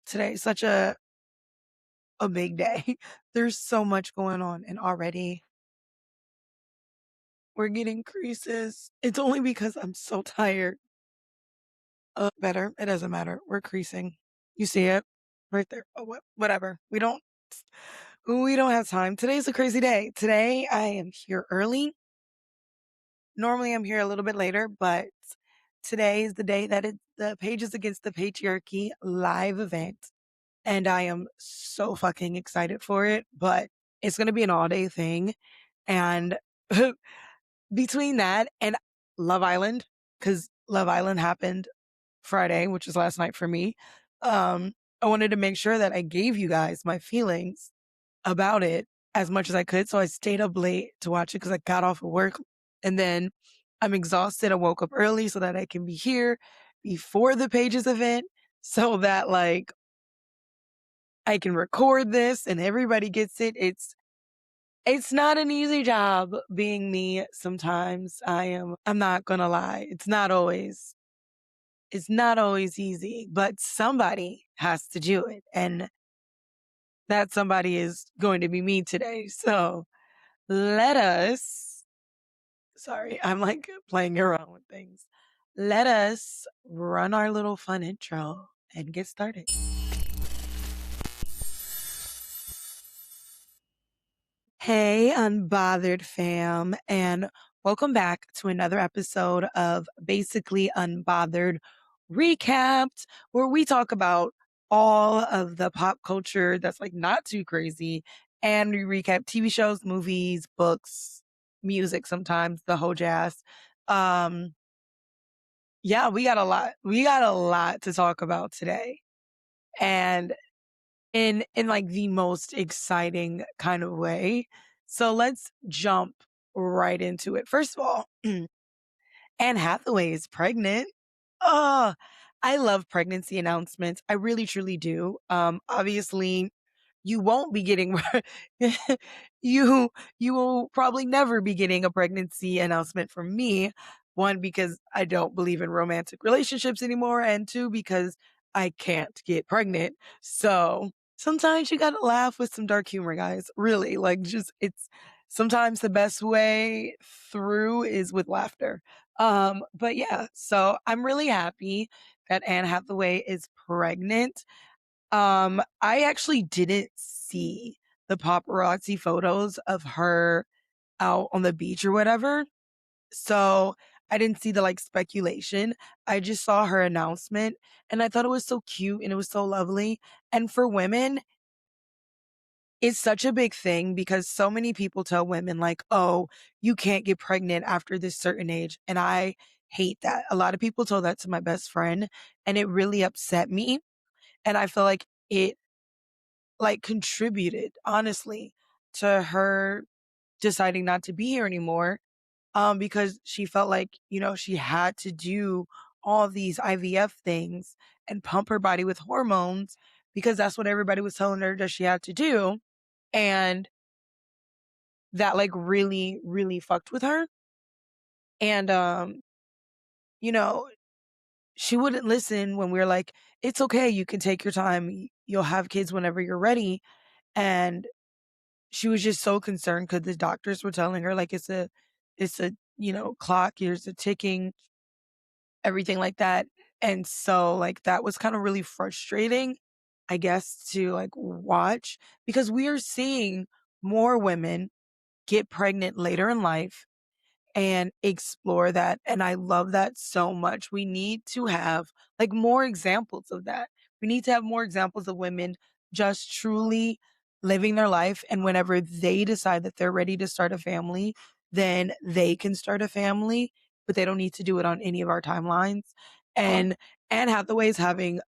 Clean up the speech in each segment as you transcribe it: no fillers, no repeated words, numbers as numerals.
Today's such a big day. There's so much going on, and already we're getting creases. It's only because I'm so tired. Better. It doesn't matter. We're creasing. You see it right there. Oh, whatever. We don't have time. Today's a crazy day. Today I am here early. Normally I'm here a little bit later, but today is the day that it's the Pages Against the Patriarchy live event. And I am so fucking excited for it, but it's going to be an all day thing. And between that and Love Island, because Love Island happened Friday, which was last night for me, I wanted to make sure that I gave you guys my feelings about it as much as I could. So I stayed up late to watch it because I got off of work and then I'm exhausted. I woke up early so that I can be here before the Pages event so that I can record this and everybody gets it. It's not an easy job being me sometimes. I'm not gonna lie. It's not always easy, but somebody has to do it. And that somebody is going to be me today. So let us, sorry, I'm like playing around with things. Let us run our little fun intro and get started. Hey, Unbothered fam, and welcome back to another episode of Basically Unbothered Recapped, where we talk about all of the pop culture that's like not too crazy, and we recap TV shows, movies, books, music sometimes, the whole jazz. Um, yeah, we got a lot. We got a lot to talk about today. And in like the most exciting kind of way. So let's jump right into it. First of all, Anne Hathaway is pregnant. Oh, I love pregnancy announcements. I really truly do. Obviously you won't be getting you you will probably never be getting a pregnancy announcement from me. One, because I don't believe in romantic relationships anymore, and two, because I can't get pregnant. So sometimes you gotta laugh with some dark humor, guys. Really, like just it's sometimes the best way through is with laughter. But yeah, so I'm really happy that Anne Hathaway is pregnant. I actually didn't see the paparazzi photos of her out on the beach or whatever. So I didn't see the like speculation. I just saw her announcement and I thought it was so cute and it was so lovely. And for women, it's such a big thing because so many people tell women like, oh, you can't get pregnant after this certain age. And I hate that. A lot of people told that to my best friend and it really upset me. And I feel like it like contributed honestly to her deciding not to be here anymore because she felt like she had to do all these IVF things and pump her body with hormones because that's what everybody was telling her that she had to do, and that like really really fucked with her. And you know she wouldn't listen when we were like, it's okay, you can take your time, you'll have kids whenever you're ready. And she was just so concerned because the doctors were telling her like it's a clock, here's a ticking, everything like that. And so like that was kind of really frustrating, I guess, to like watch because we are seeing more women get pregnant later in life and explore that. And I love that so much. We need to have like more examples of that. We need to have more examples of women just truly living their life. And whenever they decide that they're ready to start a family, then they can start a family, but they don't need to do it on any of our timelines. And Anne Hathaway is having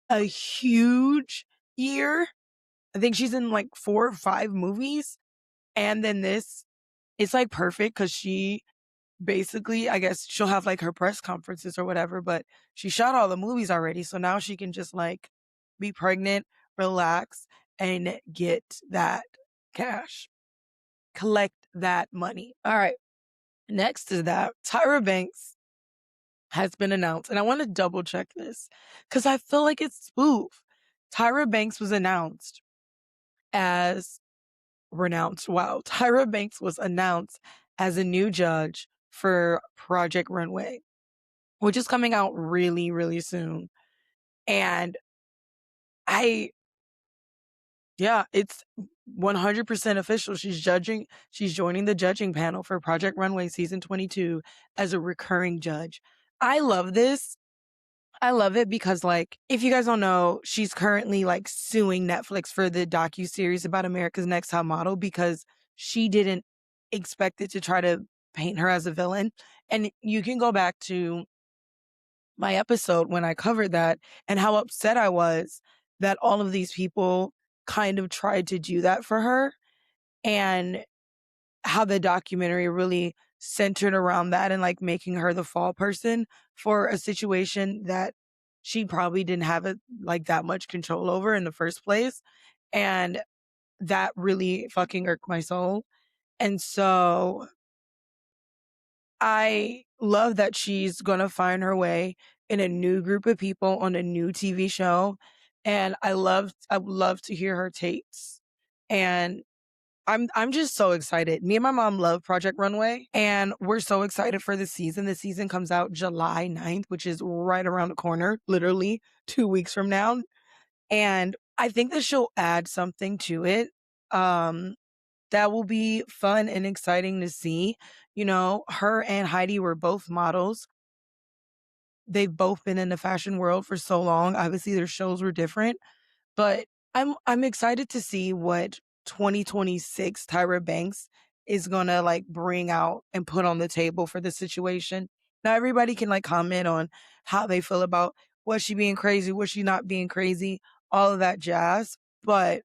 a huge year. I think she's in like 4 or 5 movies. And then this, it's like perfect because she basically, I guess she'll have like her press conferences or whatever, but she shot all the movies already. So now she can just like be pregnant, relax, and get that cash, collect that money. All right. Next to that, Tyra Banks has been announced. And I want to double check this because I feel like it's spoof. Tyra Banks was announced as renounced. Wow. Tyra Banks was announced as a new judge for Project Runway, which is coming out really, really soon. And I, yeah, it's 100% official. She's joining the judging panel for Project Runway season 22 as a recurring judge. I love this. I love it because, like, if you guys don't know, she's currently like suing Netflix for the docu-series about America's Next Top Model because she didn't expect it to try to paint her as a villain. And you can go back to my episode when I covered that and how upset I was that all of these people kind of tried to do that for her, and how the documentary really centered around that and like making her the fall person for a situation that she probably didn't have it like that much control over in the first place. And that really fucking irked my soul. And so I love that she's gonna find her way in a new group of people on a new TV show. And I would love to hear her takes. And I'm just so excited. Me and my mom love Project Runway, and we're so excited for the season. The season comes out July 9th, which is right around the corner, literally 2 weeks from now. And I think that she'll add something to it. Um, that will be fun and exciting to see. You know, her and Heidi were both models. They've both been in the fashion world for so long. Obviously, their shows were different, but I'm excited to see what 2026 Tyra Banks is gonna like bring out and put on the table for the situation. Now everybody can like comment on how they feel about was she being crazy, was she not being crazy, all of that jazz. But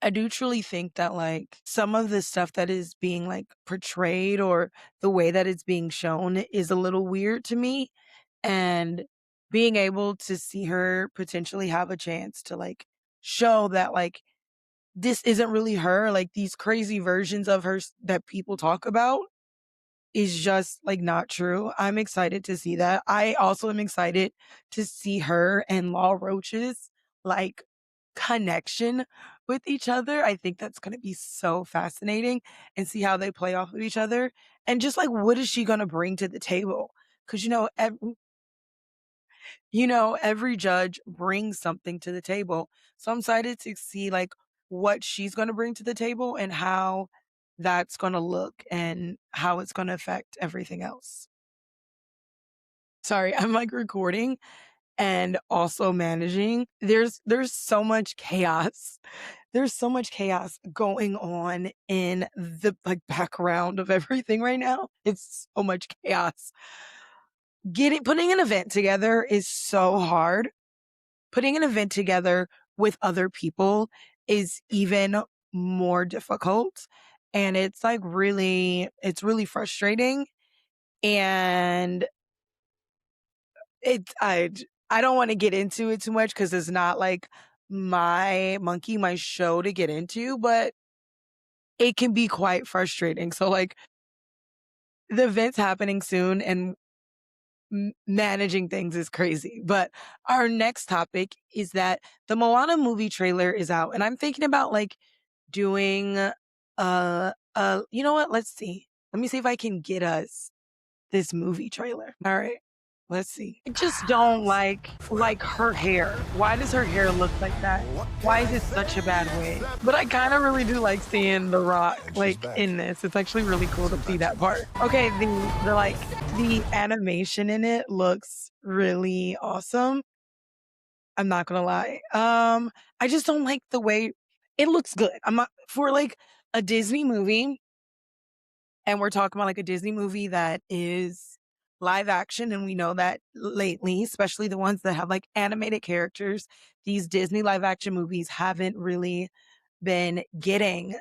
I do truly think that like some of the stuff that is being like portrayed or the way that it's being shown is a little weird to me. And being able to see her potentially have a chance to like show that like this isn't really her, like these crazy versions of her that people talk about is just like not true. I'm excited to see that. I also am excited to see her and Law Roach's like connection with each other. I think that's going to be so fascinating and see how they play off of each other. And just like, what is she going to bring to the table? Because, every judge brings something to the table. So I'm excited to see like what she's going to bring to the table and how that's going to look and how it's going to affect everything else. Sorry, I'm like recording and also managing. There's so much chaos. There's so much chaos going on in the like background of everything right now. It's so much chaos. Putting an event together is so hard. Putting an event together with other people is even more difficult. And it's really frustrating. And it's, I don't want to get into it too much because it's not like my show to get into, but it can be quite frustrating. So like the event's happening soon and managing things is crazy. But our next topic is that the Moana movie trailer is out, and I'm thinking about like doing you know what? Let's see. Let me see if I can get us this movie trailer. All right. Let's see. I just don't like her hair. Why does her hair look like that? Why is it such a bad wig? But I kind of really do like seeing The Rock like in this. It's actually really cool to see that part. Okay, the animation in it looks really awesome. I'm not gonna lie. I just don't like the way it looks good. I'm not for like a Disney movie, and we're talking about like a Disney movie that is live action. And we know that lately, especially the ones that have like animated characters, these Disney live action movies haven't really been getting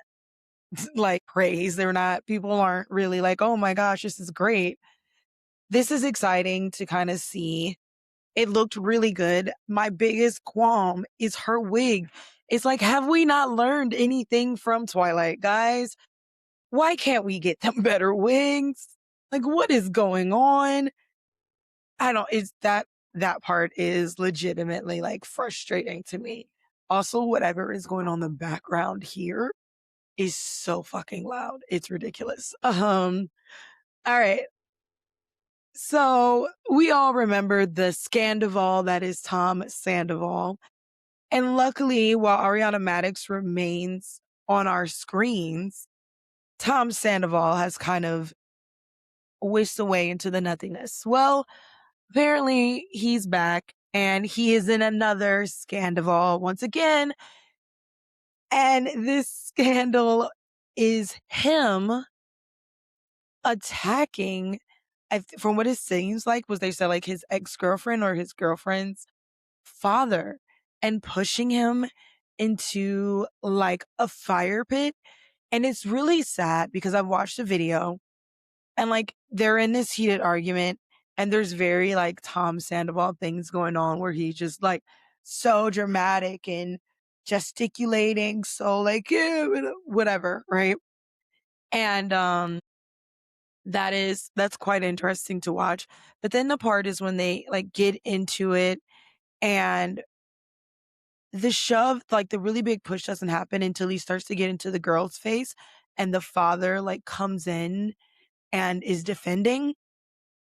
like praise. People aren't really like, oh my gosh, this is great. This is exciting to kind of see. It looked really good. My biggest qualm is her wig. It's like, have we not learned anything from Twilight, guys? Why can't we get them better wigs? Like, what is going on? I don't, is that that part is legitimately, like, frustrating to me. Also, whatever is going on in the background here is so fucking loud. It's ridiculous. Alright. So, we all remember the Scandival that is Tom Sandoval, and luckily, while Ariana Madix remains on our screens, Tom Sandoval has kind of whisked away into the nothingness. Well, apparently he's back and he is in another Scandival once again, and this scandal is him attacking, from what it seems like, was they said like his ex-girlfriend or his girlfriend's father and pushing him into like a fire pit. And it's really sad because I've watched the video and like they're in this heated argument and there's very like Tom Sandoval things going on where he's just like so dramatic and gesticulating. So like, yeah, whatever. Right. And, that's quite interesting to watch. But then the part is when they like get into it and the shove, like the really big push doesn't happen until he starts to get into the girl's face and the father like comes in and is defending.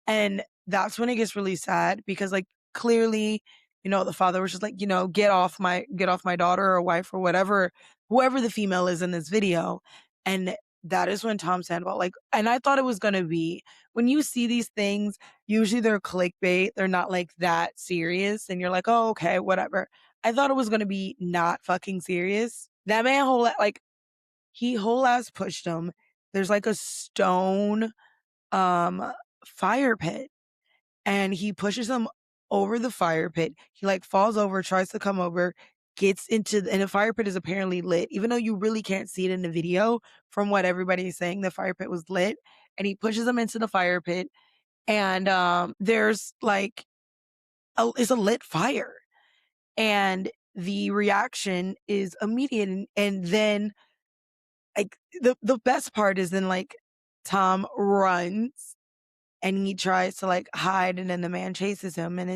And that's when it gets really sad because like clearly, the father was just like, get off my daughter or wife or whatever, whoever the female is in this video. And that is when Tom Sandoval, like, and I thought it was going to be when you see these things, usually they're clickbait. They're not like that serious. And you're like, oh, okay, whatever. I thought it was going to be not fucking serious. That man like he whole ass pushed him. There's like a stone, um, fire pit and he pushes him over the fire pit. He like falls over, tries to come over, gets into and the fire pit is apparently lit, even though you really can't see it in the video. From what everybody is saying, the fire pit was lit, and he pushes him into the fire pit, and there's like it's a lit fire, and the reaction is immediate, and then like the best part is then like Tom runs and he tries to like hide and then the man chases him and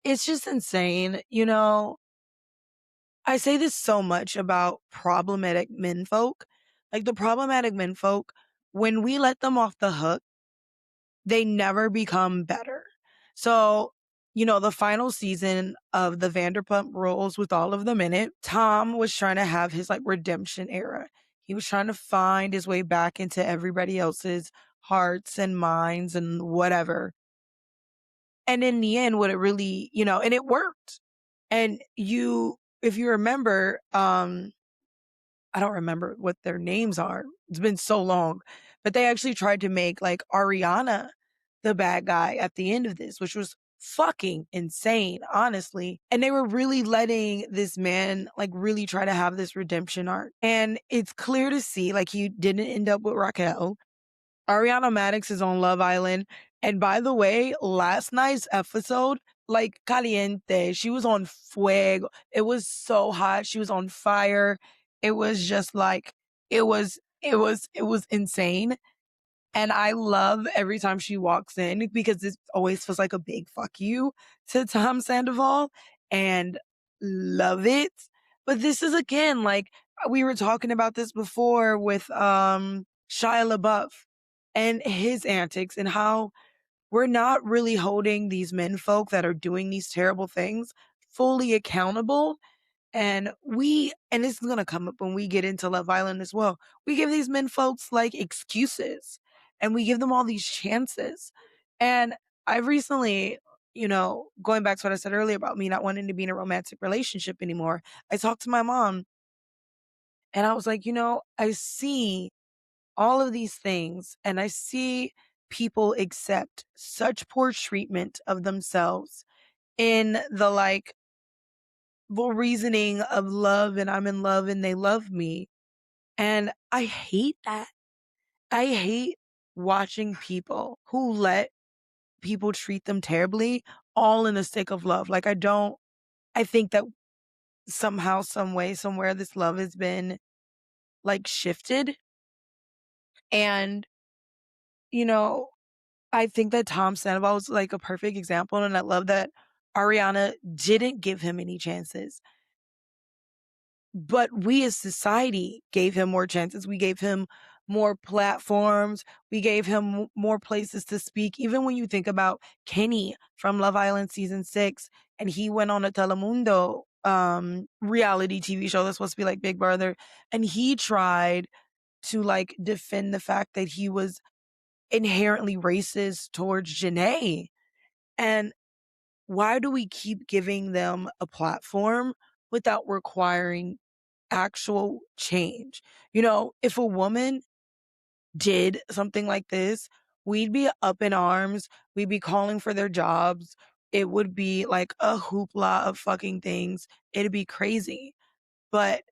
it's just insane. I say this so much about problematic menfolk. Like the problematic menfolk, when we let them off the hook, they never become better. So, the final season of the Vanderpump Rules with all of them in it, Tom was trying to have his like redemption era. He was trying to find his way back into everybody else's hearts and minds and whatever. And in the end, what it really, and it worked. And if you remember, I don't remember what their names are. It's been so long, but they actually tried to make like Ariana the bad guy at the end of this, which was fucking insane, honestly. And they were really letting this man like really try to have this redemption arc. And it's clear to see like he didn't end up with Raquel. Ariana Madix is on Love Island. And by the way, last night's episode, like caliente, she was on fuego. It was so hot. She was on fire. It was just like, it was insane. And I love every time she walks in because it always feels like a big fuck you to Tom Sandoval and love it. But this is again, like we were talking about this before with, Shia LaBeouf and his antics and how we're not really holding these men folk that are doing these terrible things fully accountable. And this is gonna come up when we get into Love Island as well. We give these men folks like excuses and we give them all these chances. And I've recently, going back to what I said earlier about me not wanting to be in a romantic relationship anymore, I talked to my mom and I was like, I see all of these things and I see people accept such poor treatment of themselves in the like the reasoning of love and I'm in love and they love me. And I hate that. I hate watching people who let people treat them terribly all in the sake of love. Like I think that somehow, some way, somewhere this love has been like shifted. And, you know, I think that Tom Sandoval was like a perfect example, and I love that Ariana didn't give him any chances. But we as society gave him more chances. We gave him more platforms. We gave him more places to speak. Even when you think about Kenny from Love Island season 6, and he went on a Telemundo reality TV show that's supposed to be like Big Brother, and he tried to like defend the fact that he was inherently racist towards Janae. And why do we keep giving them a platform without requiring actual change? You know, if a woman did something like this, we'd be up in arms. We'd be calling for their jobs. It would be like a hoopla of fucking things. It'd be crazy. But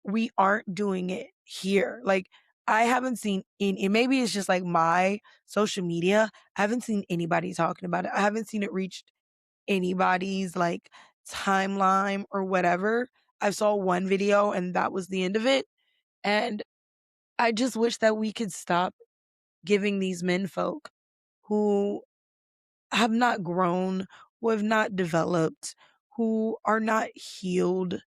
we aren't doing it here. Like, I haven't seen any, maybe it's just like my social media. I haven't seen anybody talking about it. I haven't seen it reach anybody's like timeline or whatever. I saw one video and that was the end of it. And I just wish that we could stop giving these men folk who have not grown, who have not developed, who are not healed,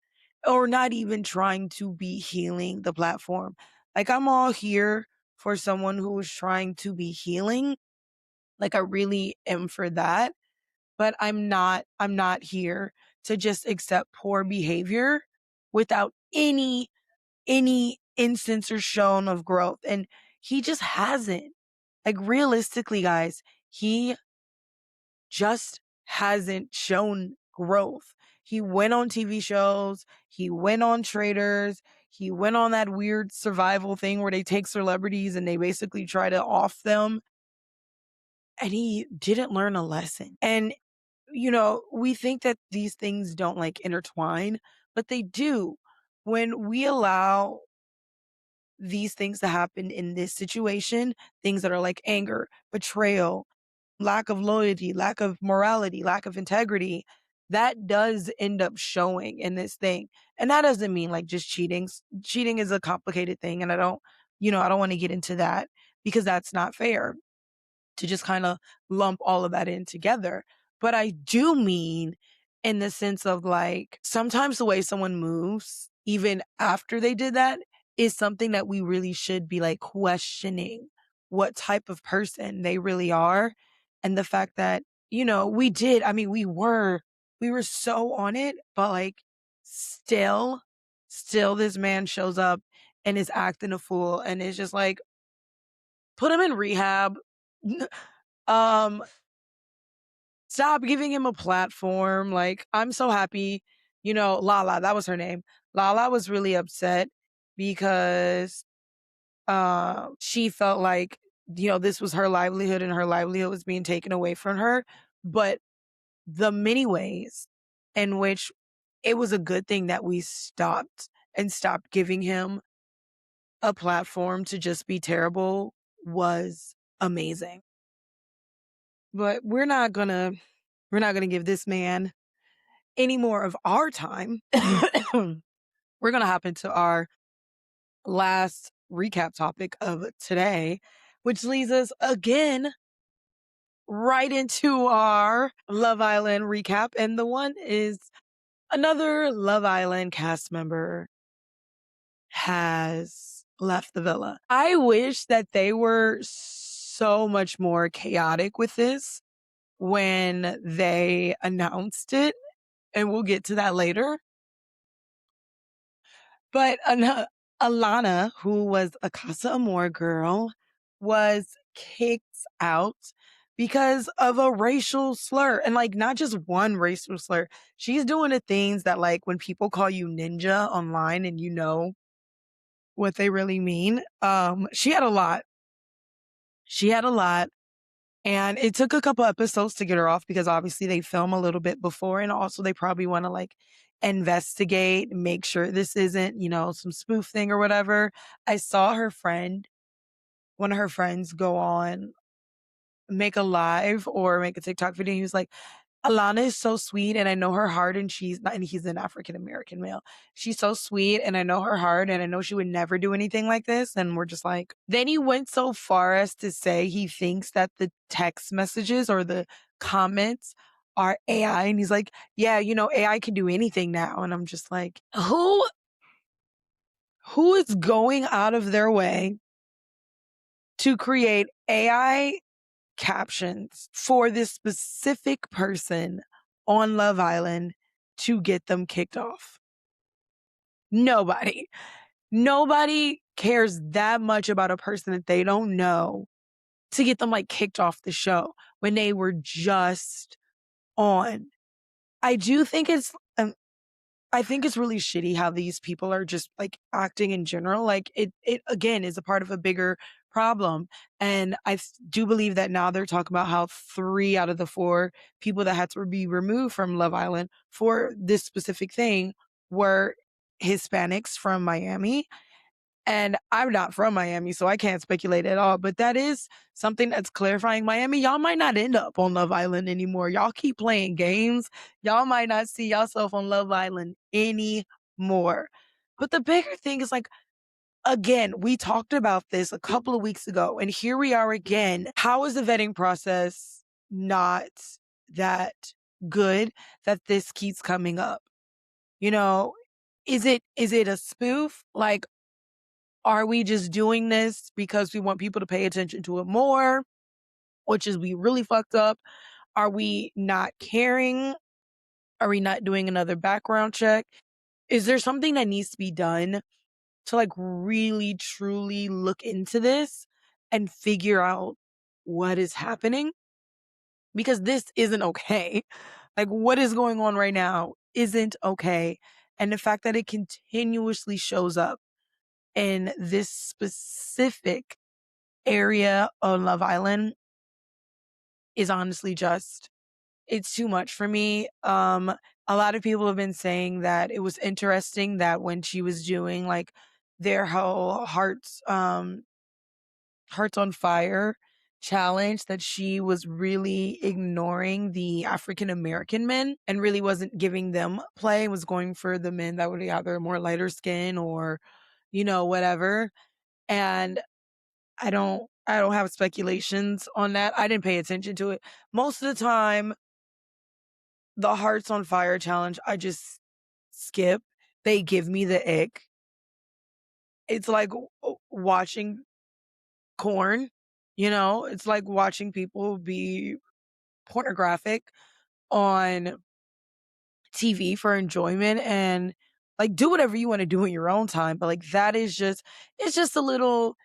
or not even trying to be healing the platform. Like, I'm all here for someone who is trying to be healing. Like, I really am for that. But I'm not here to just accept poor behavior without any instance or shown of growth. And he just hasn't. Like, realistically, guys, he just hasn't shown growth. He went on TV shows, he went on Traders, he went on that weird survival thing where they take celebrities and they basically try to off them. And he didn't learn a lesson. And you know, we think that these things don't like intertwine, but they do. When we allow these things to happen in this situation, things that are like anger, betrayal, lack of loyalty, lack of morality, lack of integrity, that does end up showing in this thing. And that doesn't mean like just cheating. Cheating is a complicated thing. And I don't want to get into that because that's not fair to just kind of lump all of that in together. But I do mean in the sense of like sometimes the way someone moves, even after they did that, is something that we really should be like questioning what type of person they really are. And the fact that, I mean, we were so on it, but like still, still this man shows up and is acting a fool and is just like, put him in rehab. Um, Stop giving him a platform. Like, I'm so happy. Lala, that was her name. Lala was really upset because she felt like, this was her livelihood and her livelihood was being taken away from her. But the many ways in which it was a good thing that we stopped giving him a platform to just be terrible was amazing. But we're not gonna give this man any more of our time. We're gonna hop into our last recap topic of today, which leads us again right into our Love Island recap. And the one is another Love Island cast member has left the villa. I wish that they were so much more chaotic with this when they announced it, and we'll get to that later. But Alana, who was a Casa Amor girl, was kicked out because of a racial slur. And like, not just one racial slur. She's doing the things that like when people call you ninja online and you know what they really mean. She had a lot. She had a lot. And it took a couple episodes to get her off because obviously they film a little bit before. And also they probably want to like investigate, make sure this isn't, some spoof thing or whatever. I saw one of her friends go on, make a live or make a TikTok video. He was like, Alana is so sweet and I know her heart and she's not, and he's an African American male. She's so sweet and I know her heart and I know she would never do anything like this. And we're just like, then he went so far as to say he thinks that the text messages or the comments are AI. And he's like, yeah, AI can do anything now. And I'm just like, who is going out of their way to create AI captions for this specific person on Love Island to get them kicked off? Nobody. Nobody cares that much about a person that they don't know to get them like kicked off the show when they were just on. I do think I think it's really shitty how these people are just like acting in general. Like it again is a part of a bigger problem. And do believe that now they're talking about how 3 out of the 4 people that had to be removed from Love Island for this specific thing were Hispanics from Miami. And I'm not from Miami, so I can't speculate at all. But that is something that's clarifying. Miami, y'all might not end up on Love Island anymore. Y'all keep playing games. Y'all might not see yourself on Love Island anymore. But the bigger thing is like, again, we talked about this a couple of weeks ago, and here we are again. How is the vetting process not that good that this keeps coming up? You know, is it a spoof? Like, are we just doing this because we want people to pay attention to it more, which is we really fucked up? Are we not caring? Are we not doing another background check? Is there something that needs to be done to like really truly look into this and figure out what is happening? Because this isn't okay. Like what is going on right now isn't okay. And the fact that it continuously shows up in this specific area on Love Island is honestly just it's too much for me. A lot of people have been saying that it was interesting that when she was doing like their whole hearts on fire challenge, that she was really ignoring the African American men and really wasn't giving them play, was going for the men that would either more lighter skin or whatever. And I don't have speculations on that. I didn't pay attention to it. Most of the time, the Hearts on Fire challenge, I just skip. They give me the ick. It's like watching corn, It's like watching people be pornographic on TV for enjoyment and like do whatever you want to do in your own time, but like that is just it's just a little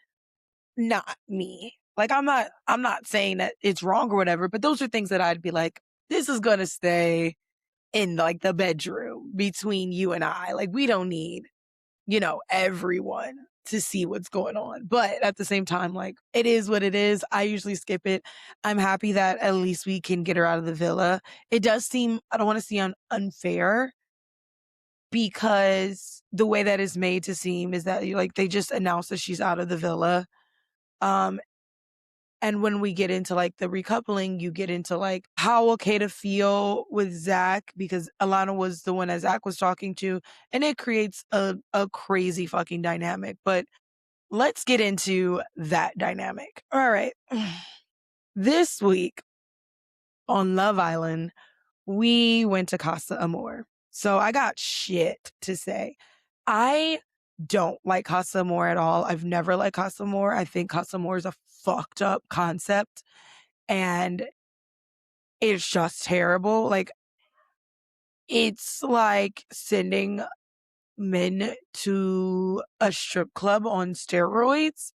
not me. Like I'm not saying that it's wrong or whatever, but those are things that I'd be like, this is gonna stay in like the bedroom between you and I. Like we don't need, everyone to see what's going on. But at the same time, like it is what it is. I usually skip it. I'm happy that at least we can get her out of the villa. It does seem, I don't want to see unfair because the way that is made to seem is that like they just announced that she's out of the villa. Um, And when we get into like the recoupling, you get into like how okay to feel with Zach because Alana was the one that Zach was talking to. And it creates a crazy fucking dynamic. But let's get into that dynamic. All right. This week on Love Island, we went to Casa Amor. So I got shit to say. I don't like Casa Amor at all. I've never liked Casa Amor. I think Casa Amor is a fucked up concept and it's just terrible. Like, it's like sending men to a strip club on steroids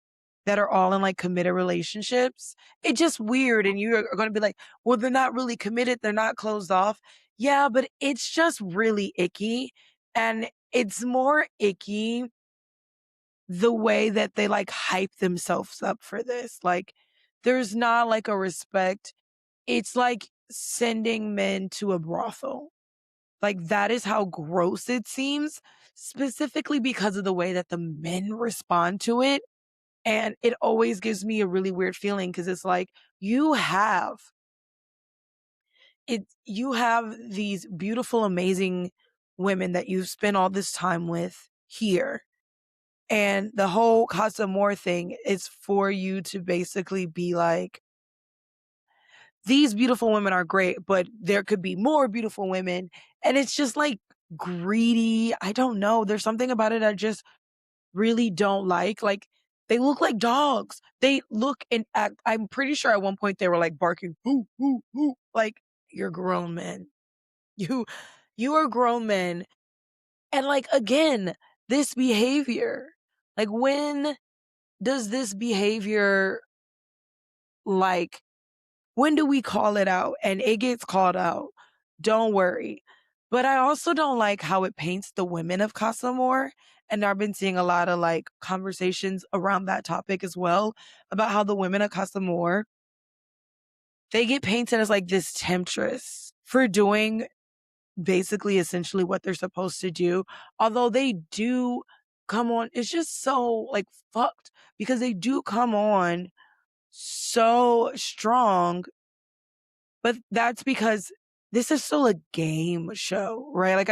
that are all in like committed relationships. It's just weird. And you're going to be like, well, they're not really committed. They're not closed off. Yeah, but it's just really icky. And it's more icky the way that they like hype themselves up for this. Like, there's not like a respect. It's like sending men to a brothel. Like, that is how gross it seems, specifically because of the way that the men respond to it. And it always gives me a really weird feeling because it's like, you have you have these beautiful, amazing women that you've spent all this time with here. And the whole Casa Amor thing is for you to basically be like, these beautiful women are great, but there could be more beautiful women. And it's just like greedy. I don't know. There's something about it I just really don't like. Like, they look like dogs. They look and act. I'm pretty sure at one point they were like barking, boo, boo, boo. Like, you're grown men. You, you are grown men. And like, again, this behavior, like, when does this behavior, like, when do we call it out? And it gets called out. Don't worry. But I also don't like how it paints the women of Casa more. And I've been seeing a lot of like conversations around that topic as well about how the women of Casa more, they get painted as like this temptress for doing basically essentially what they're supposed to do. Although they do come on, it's just so like fucked because they do come on so strong, but that's because this is still a game show, right? Like,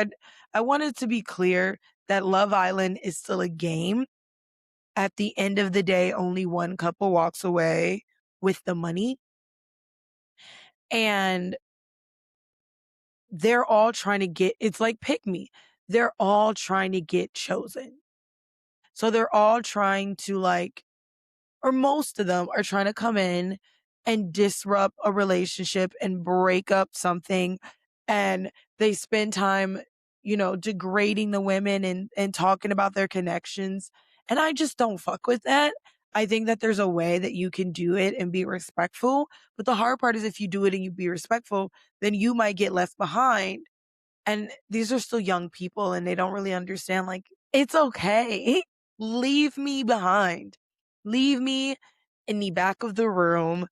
I wanted to be clear that Love Island is still a game. At the end of the day, only one couple walks away with the money, and they're all trying to get, it's like pick me. They're all trying to get chosen. So they're all trying to like, or most of them are trying to come in and disrupt a relationship and break up something. And they spend time, degrading the women and talking about their connections. And I just don't fuck with that. I think that there's a way that you can do it and be respectful. But the hard part is if you do it and you be respectful, then you might get left behind. And these are still young people and they don't really understand, like, it's okay. Leave me behind. Leave me in the back of the room.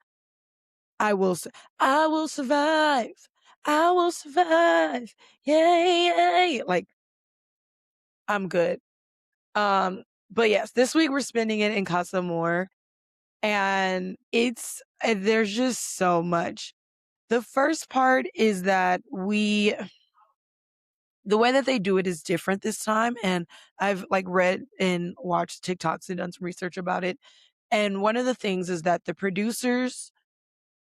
I will, I will survive. I will survive. Yay, yay. Like, I'm good. But yes, this week we're spending it in Casa More, and there's just so much. The first part is that the way that they do it is different this time. And I've like read and watched TikToks and done some research about it. And one of the things is that the producers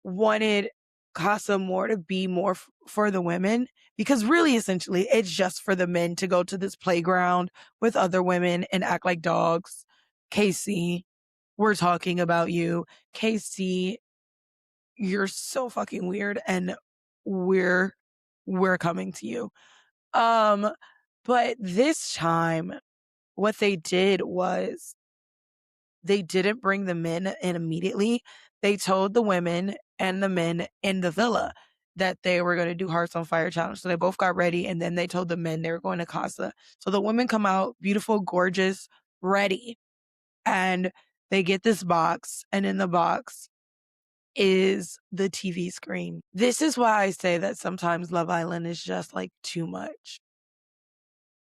wanted Casa more to be more for the women, because really essentially it's just for the men to go to this playground with other women and act like dogs. Casey, we're talking about you. Casey, you're so fucking weird and we're we're coming to you. Um but this time what they did was they didn't bring the men in immediately. They told the women and the men in the villa that they were going to do Hearts on Fire challenge. So they both got ready, and then they told the men they were going to Casa. So the women come out beautiful, gorgeous, ready, and they get this box, and in the box is the TV screen. This is why I say that sometimes Love Island is just like too much,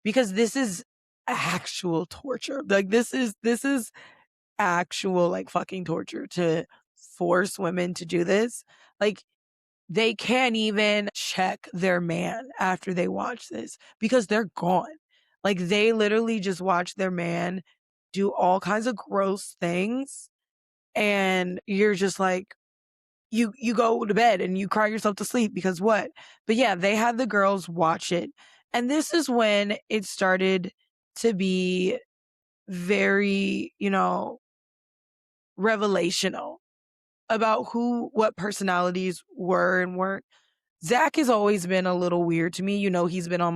because this is actual torture. Like, this is actual like fucking torture to force women to do this. Like, they can't even check their man after they watch this because they're gone. Like, they literally just watch their man do all kinds of gross things, and you're just like, you go to bed and you cry yourself to sleep because what? But yeah, they had the girls watch it. And this is when it started to be very, revelational about what personalities were and weren't. Zach has always been a little weird to me. He's been on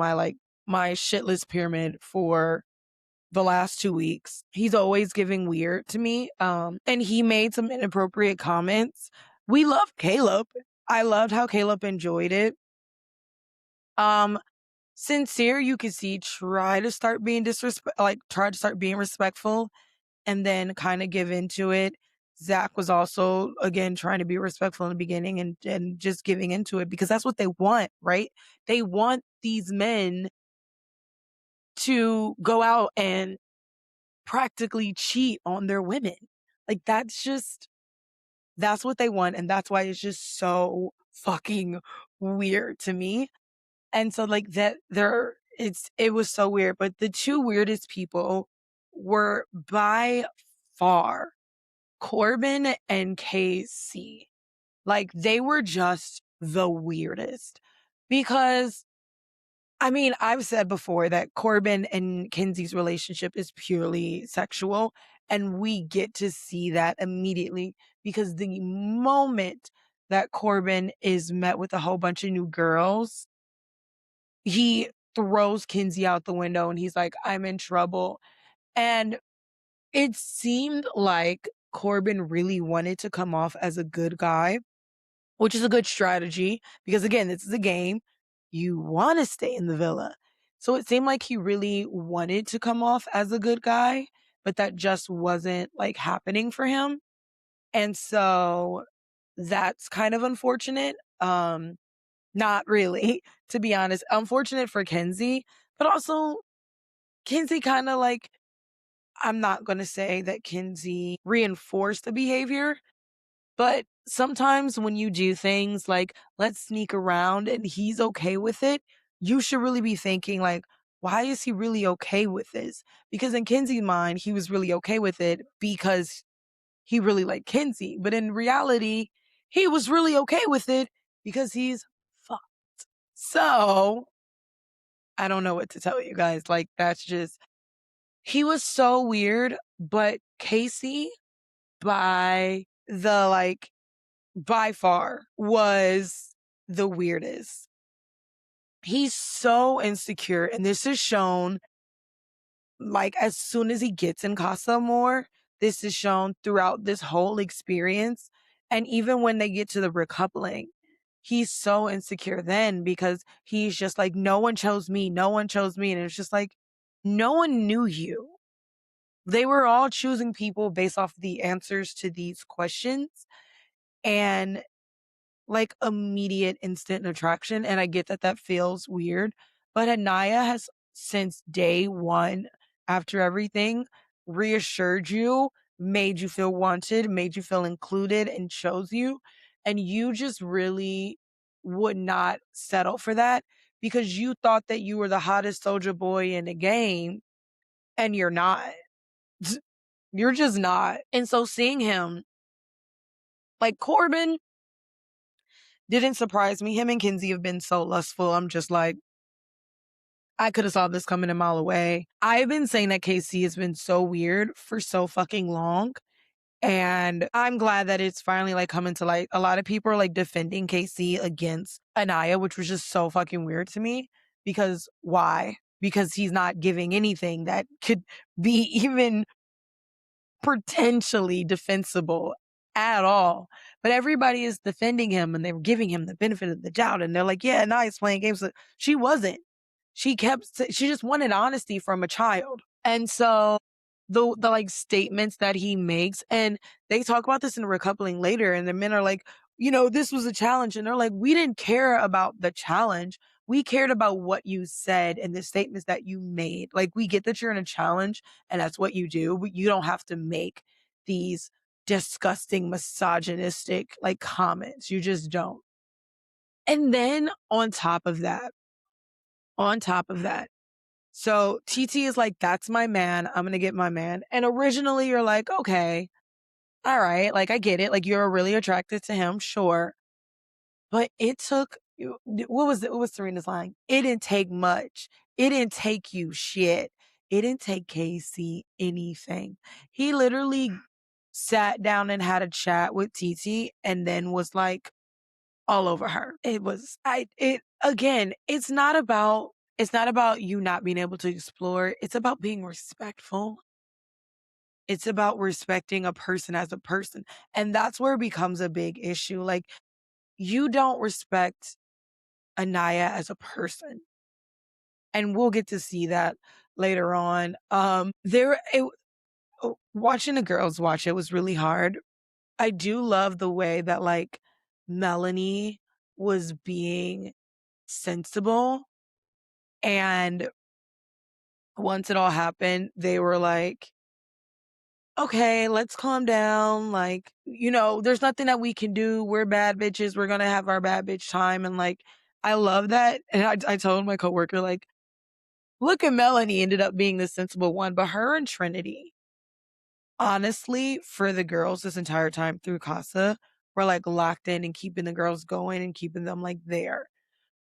my shit list pyramid for the last 2 weeks. He's always giving weird to me. And he made some inappropriate comments. We love Caleb. I loved how Caleb enjoyed it. Sincere, you could see, try to start being try to start being respectful and then kind of give into it. Zach was also, again, trying to be respectful in the beginning and just giving into it because that's what they want, right? They want these men to go out and practically cheat on their women. Like, that's what they want. And that's why it's just so fucking weird to me. And so like that it was so weird. But the two weirdest people were by far Corbin and KC. Like they were just the weirdest because I mean, I've said before that Corbin and Kinsey's relationship is purely sexual, and we get to see that immediately because the moment that Corbin is met with a whole bunch of new girls, he throws Kinsey out the window and he's like, I'm in trouble. And it seemed like Corbin really wanted to come off as a good guy, which is a good strategy because again, this is a game. You want to stay in the villa. So it seemed like he really wanted to come off as a good guy, but that just wasn't like happening for him. And so that's kind of unfortunate. Not really, to be honest. Unfortunate for Kenzie, but also Kenzie kind of like, I'm not going to say that Kenzie reinforced the behavior, but sometimes when you do things like, let's sneak around and he's okay with it, you should really be thinking like, why is he really okay with this? Because in Kenzie's mind, he was really okay with it because he really liked Kenzie. But in reality, he was really okay with it because he's fucked. So I don't know what to tell you guys. Like, that's just, he was so weird. But Casey, by the like, by far was the weirdest. He's so insecure, and this is shown like as soon as he gets in Casa Amor, this is shown throughout this whole experience. And even when they get to the recoupling, he's so insecure then because he's just like, no one chose me, no one chose me. And it's just like, no one knew you. They were all choosing people based off the answers to these questions. And like immediate instant attraction. And I get that that feels weird, but Anaya has since day one, after everything, reassured you, made you feel wanted, made you feel included, and chose you. And you just really would not settle for that because you thought that you were the hottest soldier boy in the game, and you're not. You're just not. And so seeing him, like Corbin, didn't surprise me. Him and Kinsey have been so lustful. I'm just like, I could have saw this coming a mile away. I've been saying that KC has been so weird for so fucking long. And I'm glad that it's finally like coming to light. A lot of people are like defending KC against Anaya, which was just so fucking weird to me. Because why? Because he's not giving anything that could be even potentially defensible at all. But everybody is defending him and they were giving him the benefit of the doubt. And they're like, yeah, Naya's playing games. She wasn't. She just wanted honesty from a child. And so the like statements that he makes, and they talk about this in a recoupling later, and the men are like, this was a challenge. And they're like, we didn't care about the challenge. We cared about what you said and the statements that you made. Like, we get that you're in a challenge and that's what you do, but you don't have to make these disgusting, misogynistic like comments. You just don't. And then on top of that, so TT is like, that's my man. I'm going to get my man. And originally you're like, okay, all right. Like, I get it. Like, you're really attracted to him. Sure. But it took, what was Serena's line? It didn't take much. It didn't take you shit. It didn't take Casey anything. He literally sat down and had a chat with TT and then was like all over her. Again, it's not about you not being able to explore. It's about being respectful. It's about respecting a person as a person. And that's where it becomes a big issue. Like, you don't respect Anaya as a person. And we'll get to see that later on. Watching the girls watch it was really hard. I do love the way that like Melanie was being sensible, and once it all happened, they were like, okay, let's calm down. Like, there's nothing that we can do. We're bad bitches. We're gonna have our bad bitch time. And like, I love that. And I told my coworker, like, look at Melanie ended up being the sensible one, but her and Trinity, honestly, for the girls this entire time through Casa, were like locked in and keeping the girls going and keeping them like there.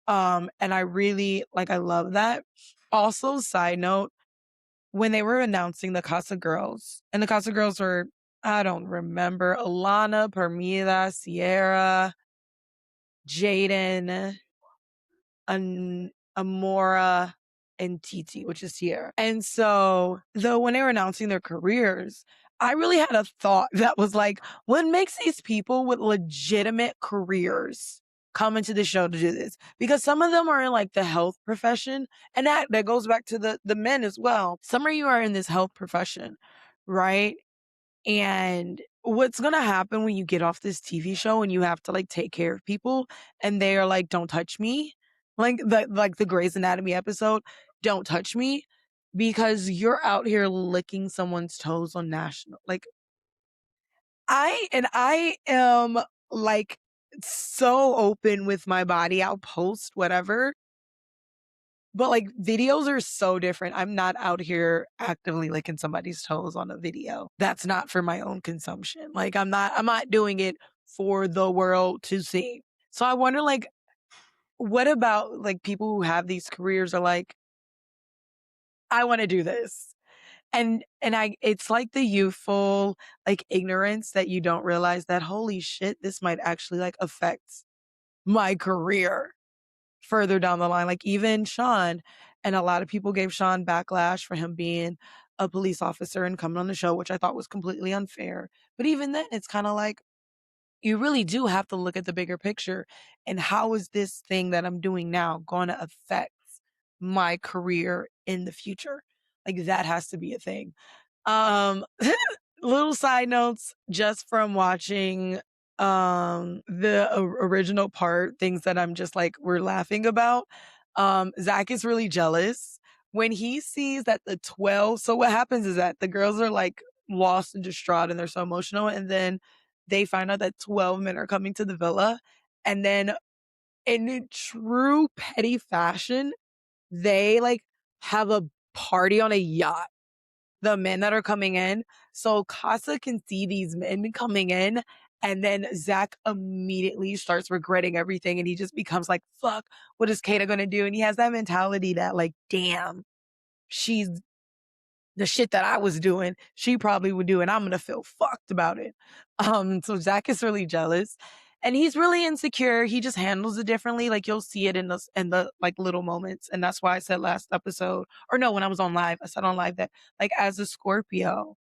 And I really like I love that. Also, side note, when they were announcing the Casa girls, and the Casa girls were, I don't remember, Alana, Permida, Sierra, Jaden, Amora, and Titi, which is Sierra. And so, though, when they were announcing their careers, I really had a thought that was like, what makes these people with legitimate careers come into the show to do this? Because some of them are in like the health profession, and that goes back to the men as well. Some of you are in this health profession, right? And what's gonna happen when you get off this TV show and you have to like take care of people and they are like, "Don't touch me," like the Grey's Anatomy episode, "Don't touch me," because you're out here licking someone's toes on national. Like I am like so open with my body. I'll post whatever. But like videos are so different. I'm not out here actively licking somebody's toes on a video. That's not for my own consumption. Like I'm not doing it for the world to see. So I wonder like what about like people who have these careers are like, I want to do this. And I it's like the youthful like ignorance that you don't realize that holy shit, this might actually like affect my career further down the line. Like even Sean, and a lot of people gave Sean backlash for him being a police officer and coming on the show, which I thought was completely unfair. But even then, it's kind of like you really do have to look at the bigger picture and how is this thing that I'm doing now going to affect my career in the future? Like that has to be a thing. Um, little side notes just from watching the original part, things that I'm just like we're laughing about. Zach is really jealous when he sees that the 12. So what happens is that the girls are like lost and distraught and they're so emotional, and then they find out that 12 men are coming to the villa, and then in true petty fashion, they like have a party on a yacht, the men that are coming in. So Casa can see these men coming in, and then Zach immediately starts regretting everything, and he just becomes like, fuck, what is Kata gonna do? And he has that mentality that like, damn, she's the shit that I was doing, she probably would do, and I'm gonna feel fucked about it. So Zach is really jealous. And he's really insecure. He just handles it differently. Like you'll see it in the like little moments. And that's why I said last episode, or no, when I was on live, I said on live that like as a Scorpio,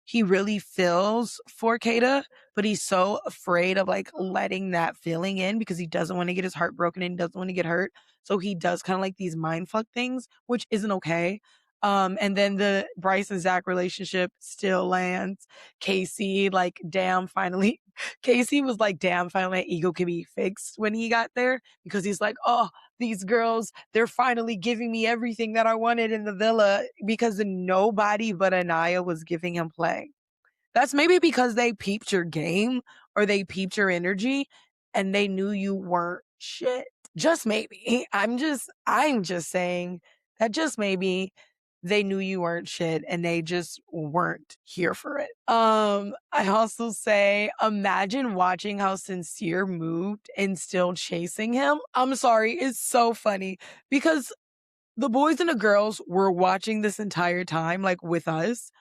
he really feels for Kata, but he's so afraid of like letting that feeling in because he doesn't want to get his heart broken and he doesn't want to get hurt. So he does kind of like these mind fuck things, which isn't okay. And then the Bryce and Zach relationship still lands. Casey, like, damn, finally. Casey was like, damn, finally, my ego can be fixed when he got there because he's like, oh, these girls, they're finally giving me everything that I wanted in the villa because nobody but Anaya was giving him play. That's maybe because they peeped your game or they peeped your energy and they knew you weren't shit. Just maybe. I'm just saying that just maybe they knew you weren't shit and they just weren't here for it. I also say imagine watching how Sincere moved and still chasing him. I'm sorry, it's so funny because the boys and the girls were watching this entire time like with us.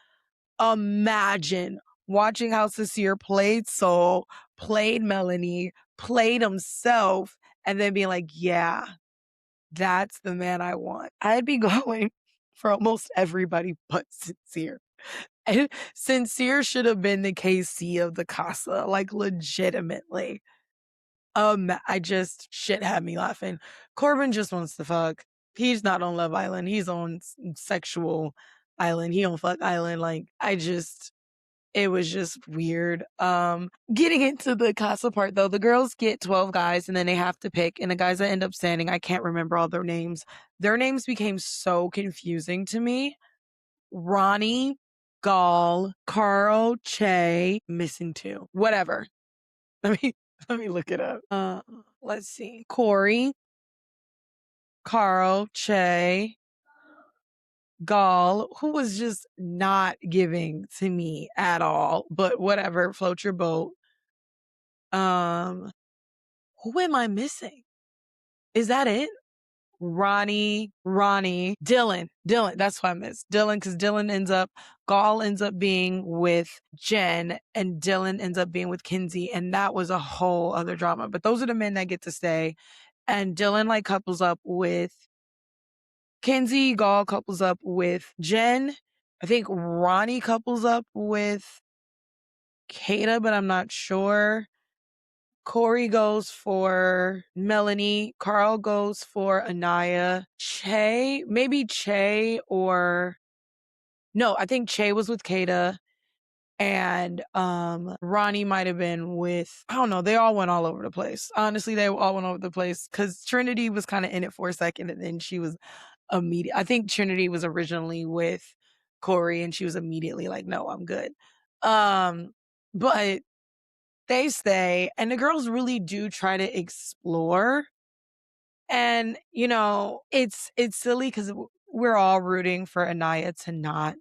Imagine watching how Sincere played Soul, played Melanie, played himself, and then being like, yeah, that's the man I want. I'd be going for almost everybody but Sincere. And Sincere should have been the KC of the Casa, like legitimately. I just shit had me laughing. Corbin just wants to fuck. He's not on Love Island. He's on sexual island. He on fuck island. Like it was just weird. Getting into the Casa part though, the girls get 12 guys and then they have to pick, and the guys that end up standing, I can't remember all their names. Their names became so confusing to me. Ronnie, Gall, Carl, Che, missing two. Whatever. Let me let me look it up. Let's see. Corey, Carl, Che, Gall, who was just not giving to me at all, but whatever, float your boat. Um, who am I missing? Is that it? Ronnie, Dylan. That's why I miss Dylan, because Gall ends up being with Jen, and Dylan ends up being with Kinsey, and that was a whole other drama. But those are the men that get to stay. And Dylan like couples up with Kinsey, Gall couples up with Jen. I think Ronnie couples up with Kata, but I'm not sure. Corey goes for Melanie. Carl goes for Anaya. Maybe Che or no, I think Che was with Kata. And Ronnie might have been with, I don't know, they all went all over the place. Honestly, they all went all over the place because Trinity was kind of in it for a second, and then she was I think Trinity was originally with Corey, and she was immediately like, no, I'm good. But they stay, and the girls really do try to explore. And, it's silly because we're all rooting for Anaya to not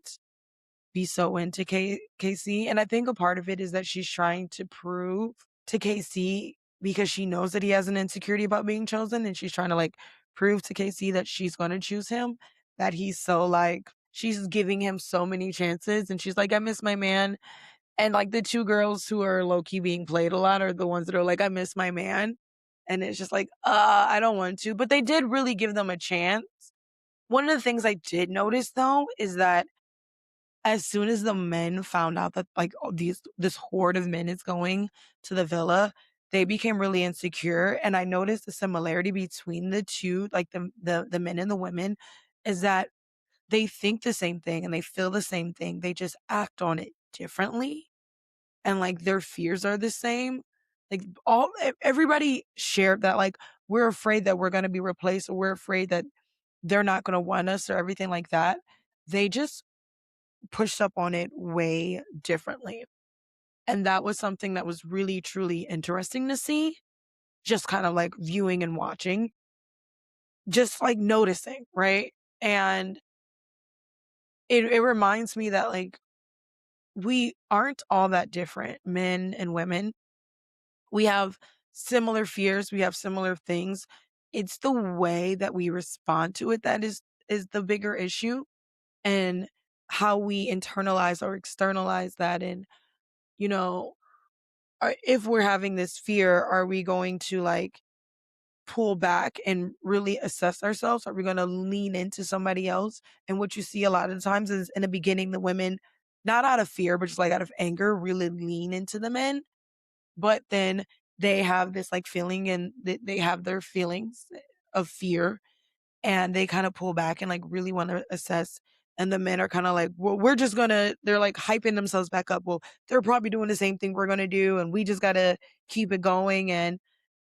be so into KC. And I think a part of it is that she's trying to prove to KC, because she knows that he has an insecurity about being chosen, and she's trying to like prove to KC that she's going to choose him, that he's so like, she's giving him so many chances, and she's like, I miss my man. And like the two girls who are low key being played a lot are the ones that are like, I miss my man. And it's just like, I don't want to. But they did really give them a chance. One of the things I did notice though is that as soon as the men found out that like this horde of men is going to the villa, they became really insecure. And I noticed the similarity between the two, like the men and the women, is that they think the same thing and they feel the same thing. They just act on it differently. And like their fears are the same. Like everybody shared that, like, we're afraid that we're going to be replaced, or we're afraid that they're not going to want us, or everything like that. They just pushed up on it way differently. And that was something that was really, truly interesting to see, just kind of like viewing and watching, just like noticing, right? And it reminds me that like we aren't all that different, men and women. We have similar fears, we have similar things. It's the way that we respond to it that is the bigger issue, and how we internalize or externalize that. And you know if we're having this fear, are we going to like pull back and really assess ourselves? Are we going to lean into somebody else? And what you see a lot of times is, in the beginning, the women, not out of fear but just like out of anger, really lean into the men. But then they have this like feeling, and they have their feelings of fear, and they kind of pull back and like really want to assess. And the men are kind of like, well, they're like hyping themselves back up. Well, they're probably doing the same thing we're going to do, and we just got to keep it going. And